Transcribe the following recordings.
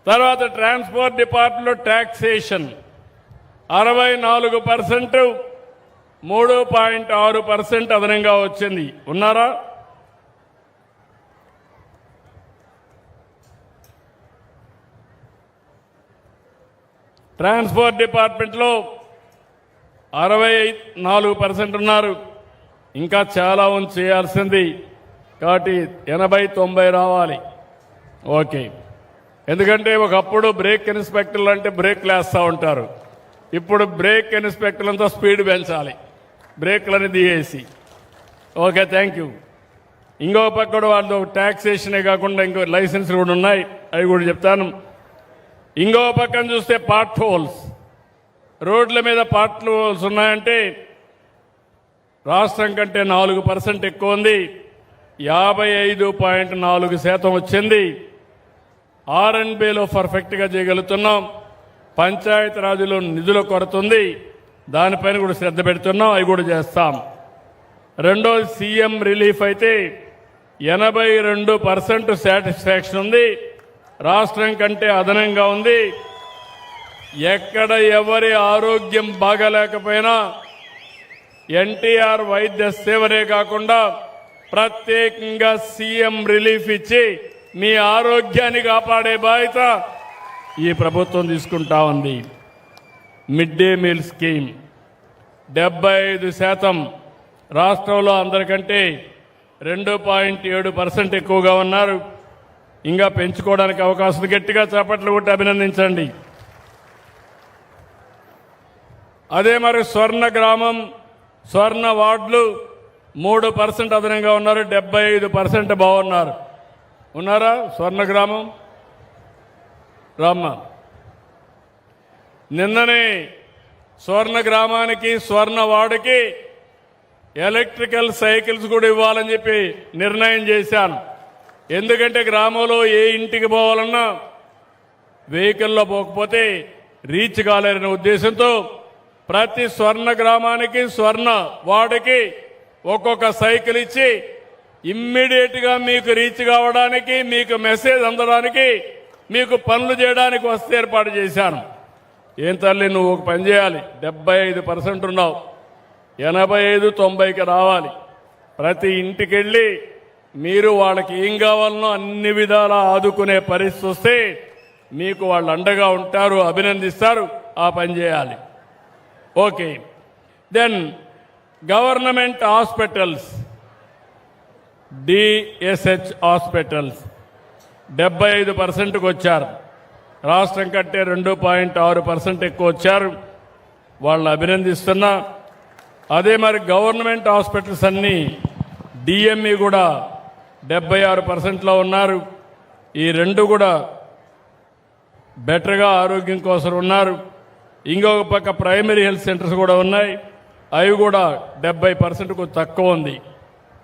తర్వాత ట్రాన్స్పోర్ట్ డిపార్ట్మెంట్లో టాక్సేషన్ 64%, 3.6% అదనంగా వచ్చింది. ఉన్నారా? ట్రాన్స్పోర్ట్ డిపార్ట్మెంట్లో 64% ఉన్నారు. ఇంకా చాలా ఉంది చేయాల్సింది. కాబట్టి 80-90 రావాలి. ఓకే. ఎందుకంటే ఒకప్పుడు బ్రేక్ ఇన్స్పెక్టర్లు అంటే బ్రేక్లు వేస్తూ ఉంటారు. ఇప్పుడు బ్రేక్ ఇన్స్పెక్టర్లు అంతా స్పీడ్ పెంచాలి, బ్రేక్లని తీయేసి. Okay, thank you. ఇంకో పక్క కూడా వాళ్ళు ట్యాక్సేషనే కాకుండా ఇంకో లైసెన్స్ కూడా ఉన్నాయి, అవి కూడా చెప్తాను. ఇంకో పక్కన చూస్తే పార్ట్ హోల్స్, రోడ్ల మీద పార్ట్ హోల్స్ ఉన్నాయంటే రాష్ట్రం కంటే 4% ఎక్కువ ఉంది. 55.4% వచ్చింది. R&Bలో పర్ఫెక్ట్గా చేయగలుగుతున్నాం. పంచాయతీ రాజులో నిధుల కొరత ఉంది, దానిపైన కూడా శ్రద్ధ పెడుతున్నాం, అవి కూడా చేస్తాం. రెండోది సీఎం రిలీఫ్ అయితే 82% సాటిస్ఫాక్షన్ ఉంది. రాష్ట్రం కంటే అదనంగా ఉంది. ఎక్కడ ఎవరి ఆరోగ్యం బాగలేకపోయినా ఎన్టీఆర్ వైద్య సేవనే కాకుండా ప్రత్యేకంగా సీఎం రిలీఫ్ ఇచ్చి మీ ఆరోగ్యాన్ని కాపాడే బాధ్యత ఈ ప్రభుత్వం తీసుకుంటా ఉంది. మిడ్ డే మీల్ స్కీమ్ 75% రాష్ట్రంలో అందరికంటే 2.7% ఎక్కువగా ఉన్నారు. ఇంకా పెంచుకోవడానికి అవకాశం. గట్టిగా చప్పట్లు కొట్టి అభినందించండి. అదే మరి స్వర్ణ గ్రామం, స్వర్ణ వార్డులు 3% అదనంగా ఉన్నారు. 75% బాగున్నారు. ఉన్నారా? స్వర్ణ గ్రామం రామ్మ, నిన్ననే స్వర్ణ గ్రామానికి స్వర్ణ వార్డుకి ఎలక్ట్రికల్ సైకిల్స్ కూడా ఇవ్వాలని చెప్పి నిర్ణయం చేశాను. ఎందుకంటే గ్రామంలో ఏ ఇంటికి పోవాలన్నా వెహికల్లో పోకపోతే రీచ్ కాలేరనే ఉద్దేశంతో ప్రతి స్వర్ణ గ్రామానికి స్వర్ణ వార్డుకి ఒక్కొక్క సైకిల్ ఇచ్చి ఇమ్మీడియట్ గా మీకు రీచ్ కావడానికి, మీకు మెసేజ్ అందడానికి, మీకు పనులు చేయడానికి వస్తే ఏర్పాటు చేశాను. ఏం తల్లి, నువ్వు ఒక పని చేయాలి. 75% ఉన్నావు, 85-90కి రావాలి. ప్రతి ఇంటికి వెళ్ళి మీరు వాళ్ళకి ఏం కావాలనో అన్ని విధాలా ఆదుకునే పరిస్థితి వస్తే మీకు వాళ్ళు అండగా ఉంటారు, అభినందిస్తారు. ఆ పని చేయాలి. Okay. Then government hospitals, DSH hospitals 75%కు వచ్చారు. రాష్ట్రం కంటే 2.6% ఎక్కువ వచ్చారు. వాళ్ళని అభినందిస్తున్నా. అదే మరి గవర్నమెంట్ హాస్పిటల్స్ అన్నీ డిఎంఈ కూడా 76%లో ఉన్నారు. ఈ రెండు కూడా బెటర్గా ఆరోగ్యం కోసం ఉన్నారు. ఇంకొక పక్క ప్రైమరీ హెల్త్ సెంటర్స్ కూడా ఉన్నాయి, అవి కూడా 70%కు తక్కువ ఉంది.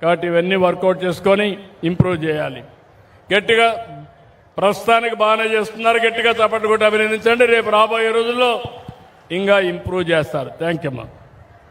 కాబట్టి ఇవన్నీ వర్కౌట్ చేసుకొని ఇంప్రూవ్ చేయాలి. గట్టిగా ప్రస్తుతానికి బాగానే చేస్తున్నారు. గట్టిగా చప్పట్లు కొట్టి అభినందించండి. రేపు రాబోయే రోజుల్లో ఇంకా ఇంప్రూవ్ చేస్తారు. థ్యాంక్ యూ అమ్మా.